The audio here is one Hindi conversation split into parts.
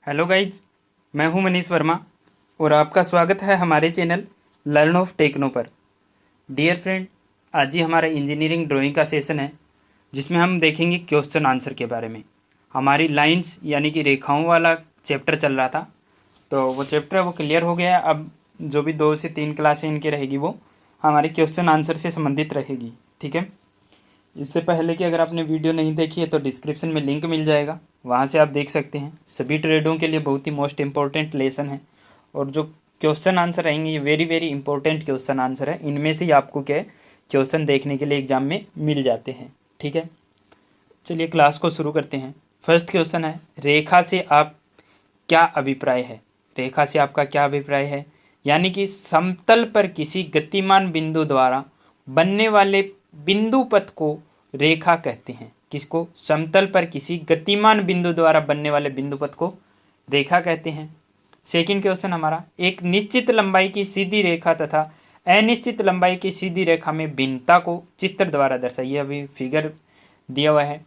हेलो गाइज, मैं हूं मनीष वर्मा और आपका स्वागत है हमारे चैनल लर्न ऑफ टेक्नो पर। डियर फ्रेंड, आज ही हमारा इंजीनियरिंग ड्राइंग का सेशन है जिसमें हम देखेंगे क्वेश्चन आंसर के बारे में। हमारी लाइंस यानी कि रेखाओं वाला चैप्टर चल रहा था, तो वो चैप्टर वो क्लियर हो गया। अब जो भी 2 से 3 क्लासें इनकी रहेगी वो हमारे क्वेश्चन आंसर से संबंधित रहेगी। ठीक है। इससे पहले कि अगर आपने वीडियो नहीं देखी है तो डिस्क्रिप्शन में लिंक मिल जाएगा, वहाँ से आप देख सकते हैं। सभी ट्रेडों के लिए बहुत ही मोस्ट इम्पोर्टेंट लेसन है और जो क्वेश्चन आंसर रहेंगे ये very very important question answer है। इनमें से ही आपको क्या क्वेश्चन देखने के लिए एग्जाम में मिल जाते हैं। ठीक है, चलिए क्लास को शुरू करते हैं। फर्स्ट क्वेश्चन है, रेखा से आप क्या अभिप्राय है। रेखा से आपका क्या अभिप्राय है, यानी कि समतल पर किसी गतिमान बिंदु द्वारा बनने वाले बिंदु पथ को रेखा कहते हैं। किसको? समतल पर किसी गतिमान बिंदु द्वारा बनने वाले बिंदु पथ को रेखा कहते हैं। सेकंड क्वेश्चन हमारा, एक निश्चित लंबाई की सीधी रेखा तथा अनिश्चित लंबाई की सीधी रेखा में भिन्नता को चित्र द्वारा दर्शाइए। अभी फिगर दिया हुआ है,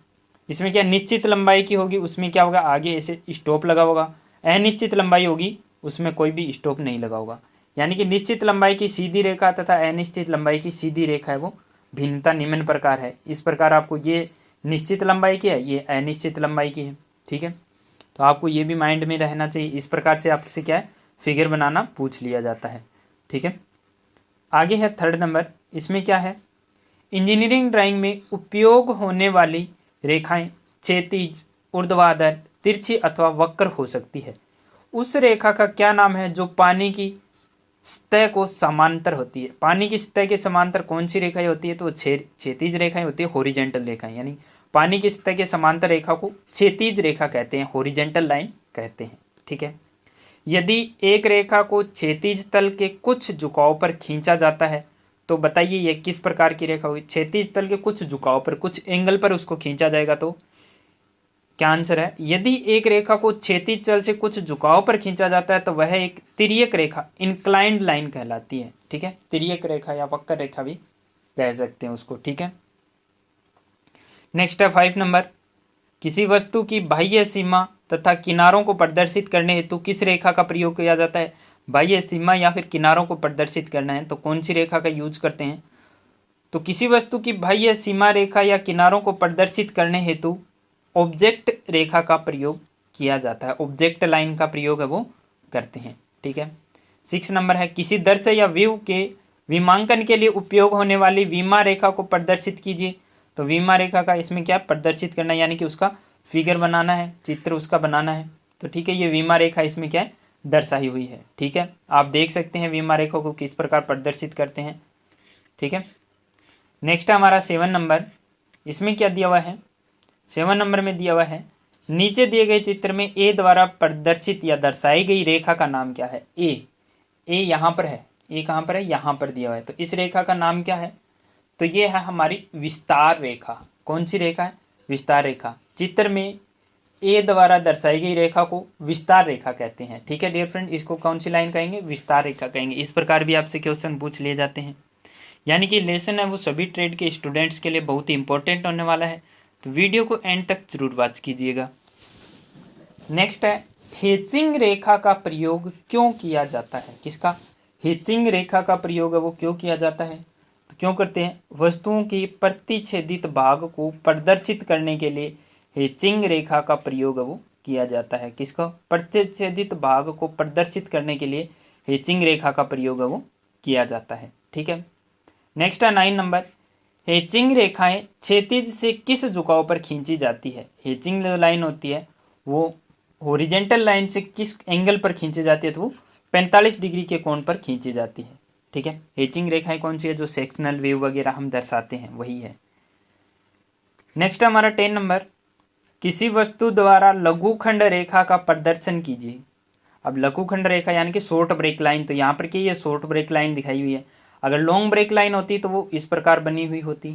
इसमें क्या निश्चित लंबाई की होगी उसमें क्या होगा, आगे ऐसे स्टॉप लगा होगा। अनिश्चित लंबाई होगी उसमें कोई भी स्टॉप नहीं लगा होगा। यानी कि निश्चित लंबाई की सीधी रेखा तथा अनिश्चित लंबाई की सीधी रेखा है वो भिन्नता निम्न प्रकार है। इस प्रकार आपको ये निश्चित लंबाई की है, ये अनिश्चित लंबाई की है। ठीक है, तो आपको ये भी माइंड में रहना चाहिए। इस प्रकार से आपसे क्या है, फिगर बनाना पूछ लिया जाता है। ठीक है, आगे है थर्ड नंबर। इसमें क्या है, इंजीनियरिंग ड्राइंग में उपयोग होने वाली रेखाएं क्षैतिज, ऊर्ध्वाधर, तिरछी अथवा वक्र हो सकती है। उस रेखा का क्या नाम है जो पानी की सतह को समांतर होती है। पानी की सतह के समांतर कौन सी रेखाएं होती है, तो क्षैतिज रेखाएं होती है, हॉरिजॉन्टल रेखाएं। यानी पानी की सतह के समांतर रेखा को क्षैतिज रेखा कहते हैं, हॉरिजॉन्टल लाइन कहते हैं। ठीक है, यदि एक रेखा को क्षैतिज तल के कुछ झुकाव पर खींचा जाता है तो बताइए ये किस प्रकार की रेखा होगी। क्षैतिज तल के कुछ झुकाव पर, कुछ एंगल पर उसको खींचा जाएगा तो क्या आंसर है। यदि एक रेखा को क्षैतिज तल से कुछ झुकाव पर खींचा जाता है तो वह एक तिर्यक रेखा, इंक्लाइंड लाइन कहलाती है। ठीक है, तिर्यक रेखा या वक्र रेखा भी कह सकते हैं उसको। ठीक है, नेक्स्ट है 5 नंबर, किसी वस्तु की बाह्य सीमा तथा किनारों को प्रदर्शित करने हेतु किस रेखा का प्रयोग किया जाता है। बाह्य सीमा या फिर किनारों को प्रदर्शित करना है तो कौन सी रेखा का यूज करते हैं, तो किसी वस्तु की बाह्य सीमा रेखा या किनारों को प्रदर्शित करने हेतु ऑब्जेक्ट रेखा का प्रयोग किया जाता है। ऑब्जेक्ट लाइन का प्रयोग है वो करते हैं। ठीक है, 6 नंबर है, किसी दृश्य या व्यू के विमांकन के लिए उपयोग होने वाली विमा रेखा को प्रदर्शित कीजिए। तो विमा रेखा का इसमें क्या प्रदर्शित करना, यानी कि उसका फिगर बनाना है, चित्र उसका बनाना है। तो ठीक है, ये विमा रेखा इसमें क्या है, दर्शाई हुई है। ठीक है, आप देख सकते हैं विमा रेखा को किस प्रकार प्रदर्शित करते हैं। ठीक है, नेक्स्ट है हमारा 7 नंबर। इसमें क्या दिया हुआ है, 7 नंबर में दिया हुआ है, नीचे दिए गए चित्र में ए द्वारा प्रदर्शित या दर्शाई गई रेखा का नाम क्या है। ए यहाँ पर है, ए कहाँ पर है, यहाँ पर दिया हुआ है। तो इस रेखा का नाम क्या है, तो ये है हमारी विस्तार रेखा। कौन सी रेखा है, विस्तार रेखा। चित्र में ए द्वारा दर्शाई गई रेखा को विस्तार रेखा कहते हैं। ठीक है डियर फ्रेंड, इसको कौन सी लाइन कहेंगे, विस्तार रेखा कहेंगे। इस प्रकार भी आपसे क्वेश्चन पूछ लिए जाते हैं। यानी कि लेसन है वो सभी ट्रेड के स्टूडेंट्स के लिए बहुत ही इंपॉर्टेंट होने वाला है, तो वीडियो को एंड तक जरूर वॉच कीजिएगा। नेक्स्ट है, हेचिंग रेखा का प्रयोग क्यों किया जाता है। किसका, हेचिंग रेखा का प्रयोग है वो क्यों किया जाता है, तो क्यों करते हैं, वस्तुओं की प्रतिच्छेदित भाग को प्रदर्शित करने के लिए हेचिंग रेखा का प्रयोग है वो किया जाता है। किसका, प्रतिच्छेदित भाग को प्रदर्शित करने के लिए हेचिंग रेखा का प्रयोग है वो किया जाता है। ठीक है, नेक्स्ट है 9 नंबर, हेचिंग रेखाएं क्षैतिज से किस झुकाव पर खींची जाती है। हेचिंग लाइन होती है वो हॉरिजॉन्टल लाइन से किस एंगल पर खींची जाती है, तो वो 45 डिग्री के कोण पर खींची जाती है। ठीक है, हेचिंग रेखाएं कौन सी है, जो सेक्शनल वेव वगैरह हम दर्शाते हैं वही है। नेक्स्ट हमारा 10 नंबर, किसी वस्तु द्वारा लघुखंड रेखा का प्रदर्शन कीजिए। अब लघुखंड रेखा यानी कि शॉर्ट ब्रेक लाइन, तो यहाँ पर क्या ये शॉर्ट ब्रेक लाइन दिखाई हुई है। अगर लॉन्ग ब्रेक लाइन होती तो वो इस प्रकार बनी हुई होती।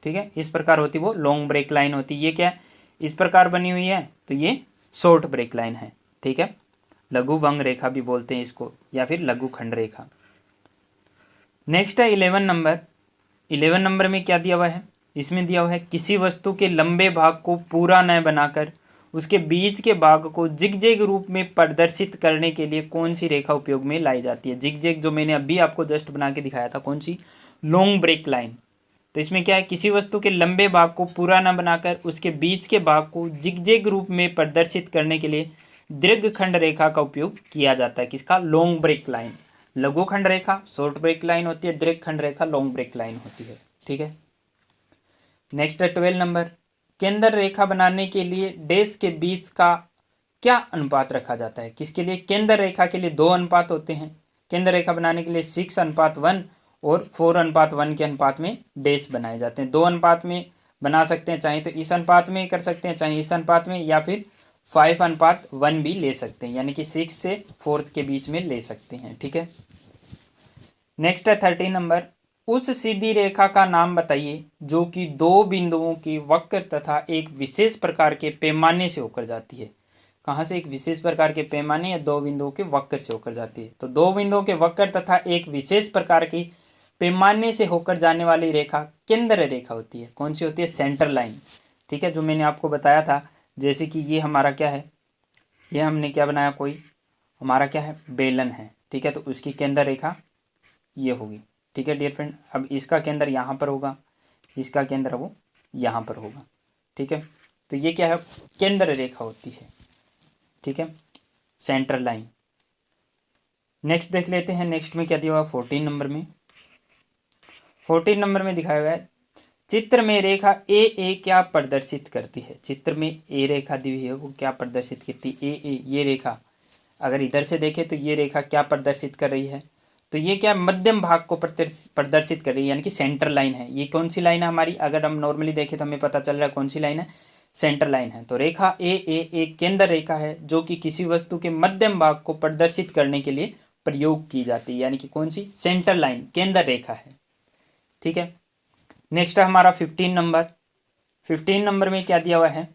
ठीक है, इस प्रकार होती वो लॉन्ग ब्रेक लाइन होती। ये क्या इस प्रकार बनी हुई है, तो ये शॉर्ट ब्रेक लाइन है। ठीक है, लघु भंग रेखा भी बोलते हैं इसको, या फिर लघु खंड रेखा। नेक्स्ट है 11 नंबर। 11 नंबर में क्या दिया हुआ है, इसमें दिया हुआ है किसी वस्तु के लंबे भाग को पूरा न बनाकर उसके बीच के भाग को जिगजैग रूप में प्रदर्शित करने के लिए कौन सी रेखा उपयोग में लाई जाती है। जिगजैग जो मैंने अभी आपको जस्ट बना के दिखाया था, कौन सी, लॉन्ग ब्रेक लाइन। तो इसमें क्या है, किसी वस्तु के लंबे भाग को पूरा न बनाकर उसके बीच के भाग को जिगजैग रूप में प्रदर्शित करने के लिए दीर्घखंड रेखा का उपयोग किया जाता है। किसका, लॉन्ग ब्रेक लाइन। लघुखंड रेखा शॉर्ट ब्रेक लाइन होती है, दीर्घखंड रेखा लॉन्ग ब्रेक लाइन होती है। ठीक है, नेक्स्ट है 12 नंबर। केंद्र रेखा बनाने के लिए डैश के बीच का क्या अनुपात रखा जाता है। किसके लिए, केंद्र रेखा के लिए 2 अनुपात होते हैं। केंद्र रेखा बनाने के लिए 6:1 और 4:1 के अनुपात में डैश बनाए जाते हैं। 2 अनुपात में बना सकते हैं, चाहे तो इस अनुपात में कर सकते हैं, चाहे इस अनुपात में, या फिर 5:1 भी ले सकते हैं, यानी कि 6 से 4 के बीच में ले सकते हैं। ठीक है, नेक्स्ट है 13 नंबर। उस सीधी रेखा का नाम बताइए जो कि 2 बिंदुओं की वक्र तथा एक विशेष प्रकार के पैमाने से होकर जाती है। कहाँ से, एक विशेष प्रकार के पैमाने या 2 बिंदुओं के वक्र से होकर जाती है। तो 2 बिंदुओं के वक्र तथा एक विशेष प्रकार की पैमाने से होकर जाने वाली रेखा केंद्र रेखा होती है। कौन सी होती है, सेंटर लाइन। ठीक है, जो मैंने आपको बताया था, जैसे कि ये हमारा क्या है, ये हमने क्या बनाया, कोई हमारा क्या है, बेलन है। ठीक है, तो उसकी केंद्र रेखा ये होगी। ठीक है डियर फ्रेंड, अब इसका केंद्र यहाँ पर होगा, इसका केंद्र वो यहाँ पर होगा। ठीक है, तो ये क्या है, केंद्र रेखा होती है। ठीक है, सेंटर लाइन। नेक्स्ट देख लेते हैं, नेक्स्ट में क्या दिया हुआ 14 नंबर में। 14 नंबर में दिखाया हुआ है, चित्र में रेखा ए क्या प्रदर्शित करती है। चित्र में ए रेखा दी हुई है, वो क्या प्रदर्शित करती है, ए ये रेखा। अगर इधर से देखें तो ये रेखा क्या प्रदर्शित कर रही है, तो ये क्या मध्यम भाग को प्रदर्शित कर रही है, यानी कि सेंटर लाइन है। ये कौन सी लाइन है हमारी, अगर हम नॉर्मली देखें तो हमें पता चल रहा है कौन सी लाइन है, सेंटर लाइन है। तो रेखा ए एक केंद्र रेखा है जो कि किसी वस्तु के मध्यम भाग को प्रदर्शित करने के लिए प्रयोग की जाती है, यानी कि कौन सी, सेंटर लाइन, केंद्र रेखा है। ठीक है, नेक्स्ट है हमारा 15 नंबर। 15 नंबर में क्या दिया हुआ है,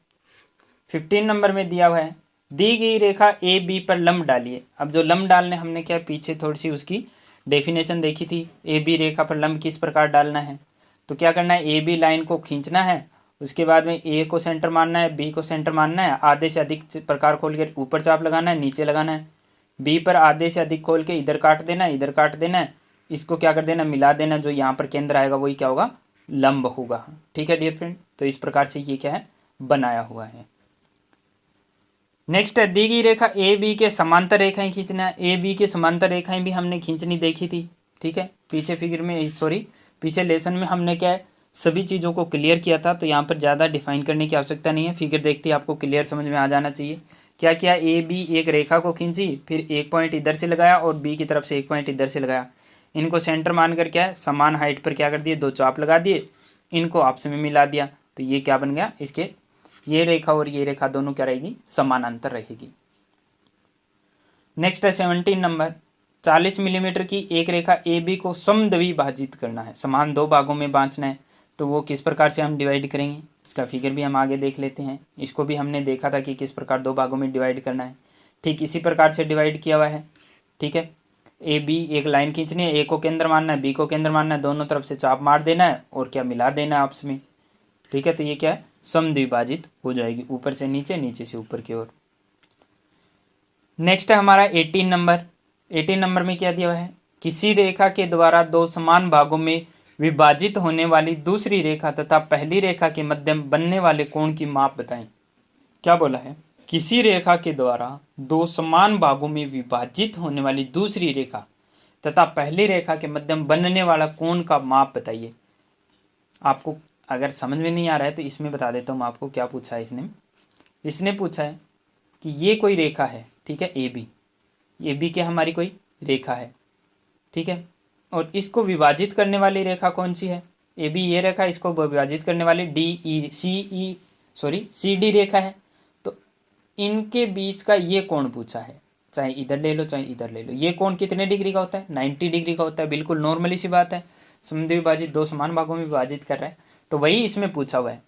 15 नंबर में दिया हुआ है, दी गई रेखा ए बी पर लंब डालिए। अब जो लंब डालने, हमने क्या पीछे थोड़ी सी उसकी डेफिनेशन देखी थी, ए बी रेखा पर लंब किस प्रकार डालना है। तो क्या करना है, ए बी लाइन को खींचना है, उसके बाद में ए को सेंटर मानना है, बी को सेंटर मानना है, आधे से अधिक प्रकार खोल के ऊपर चाप लगाना है, नीचे लगाना है। बी पर आधे से अधिक खोल के इधर काट देना है, इधर काट देना है, इसको क्या कर देना, मिला देना, जो यहाँ पर केंद्र आएगा वही क्या होगा, लंब होगा। ठीक है डियर फ्रेंड, तो इस प्रकार से ये क्या है, बनाया हुआ है। नेक्स्ट है, दी गई रेखा ए बी के समांतर रेखाएं खींचना है। ए बी के समांतर रेखाएं भी हमने खींचनी देखी थी। ठीक है, पीछे फिगर में, सॉरी पीछे लेसन में हमने क्या है, सभी चीज़ों को क्लियर किया था, तो यहाँ पर ज़्यादा डिफाइन करने की आवश्यकता नहीं है। फिगर देखते ही आपको क्लियर समझ में आ जाना चाहिए। क्या किया, ए बी एक रेखा को खींची, फिर एक पॉइंट इधर से लगाया और बी की तरफ से एक पॉइंट इधर से लगाया। इनको सेंटर मानकर क्या है, समान हाइट पर क्या कर दिए, 2 चाप लगा दिए, इनको आपस में मिला दिया। तो ये क्या बन गया, इसके ये रेखा और ये रेखा दोनों क्या रहेगी, समानांतर रहेगी। नेक्स्ट है 17 नंबर। 40 मिलीमीटर की एक रेखा ए बी को समद्विभाजित करना है, समान 2 भागों में बांटना है। तो वो किस प्रकार से हम डिवाइड करेंगे, इसका फिगर भी हम आगे देख लेते हैं। इसको भी हमने देखा था कि किस प्रकार 2 भागों में डिवाइड करना है। ठीक इसी प्रकार से डिवाइड किया हुआ है। ठीक है, ए बी एक लाइन खींचनी है, ए को केंद्र मानना है, बी को केंद्र मानना है, दोनों तरफ से चाप मार देना है और क्या मिला देना है आपस में। ठीक है, तो ये क्या है, समद्विभाजित हो जाएगी, ऊपर से नीचे, नीचे से ऊपर की ओर। नेक्स्ट है हमारा 18 नंबर। 18 नंबर में क्या दिया हुआ है, किसी रेखा के द्वारा 2 समान भागों में विभाजित होने वाली दूसरी रेखा तथा पहली रेखा के मध्य बनने वाले कोण की माप बताएं। क्या बोला है, किसी रेखा के द्वारा 2 समान भागों में विभाजित होने वाली दूसरी रेखा तथा पहली रेखा के मध्य बनने वाला कोण का माप बताइए। आपको अगर समझ में नहीं आ रहा है तो इसमें बता देता हूँ आपको क्या पूछा है इसने पूछा है कि ये कोई रेखा है, ठीक है, ए बी के हमारी कोई रेखा है। ठीक है, और इसको विभाजित करने वाली रेखा कौन सी है, ए बी ये रेखा, इसको विभाजित करने वाली सी डी रेखा है। तो इनके बीच का ये कोण पूछा है, चाहे इधर ले लो चाहे इधर ले लो। ये कोण कितने डिग्री का होता है, 90 डिग्री का होता है। बिल्कुल नॉर्मली सी बात है, समद्विभाजित 2 समान भागों में विभाजित कर रहा है, तो वही इसमें पूछा हुआ है।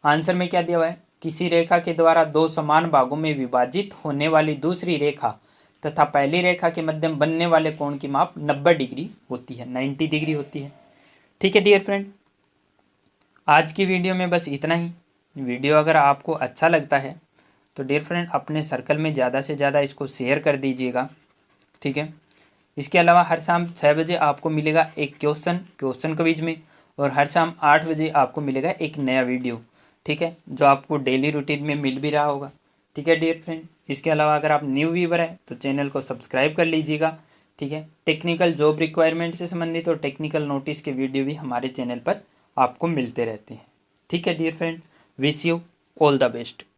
आंसर में क्या दिया हुआ है, किसी रेखा के द्वारा 2 समान भागों में विभाजित होने वाली दूसरी रेखा तथा पहली रेखा के मध्य बनने वाले कोण की माप 90 डिग्री होती है, 90 डिग्री होती है। ठीक है डियर फ्रेंड, आज की वीडियो में बस इतना ही। वीडियो अगर आपको अच्छा लगता है तो डियर फ्रेंड अपने सर्कल में ज़्यादा से ज़्यादा इसको शेयर कर दीजिएगा, ठीक है। इसके अलावा हर शाम 6 बजे आपको मिलेगा एक क्वेश्चन क्विज में, और हर शाम 8 बजे आपको मिलेगा एक नया वीडियो, ठीक है, जो आपको डेली रूटीन में मिल भी रहा होगा, ठीक है डियर फ्रेंड। इसके अलावा अगर आप न्यू व्यूवर हैं तो चैनल को सब्सक्राइब कर लीजिएगा, ठीक है। टेक्निकल जॉब रिक्वायरमेंट से संबंधित और टेक्निकल नोटिस के वीडियो भी हमारे चैनल पर आपको मिलते रहते हैं, ठीक है dear friend. Wish you all the best.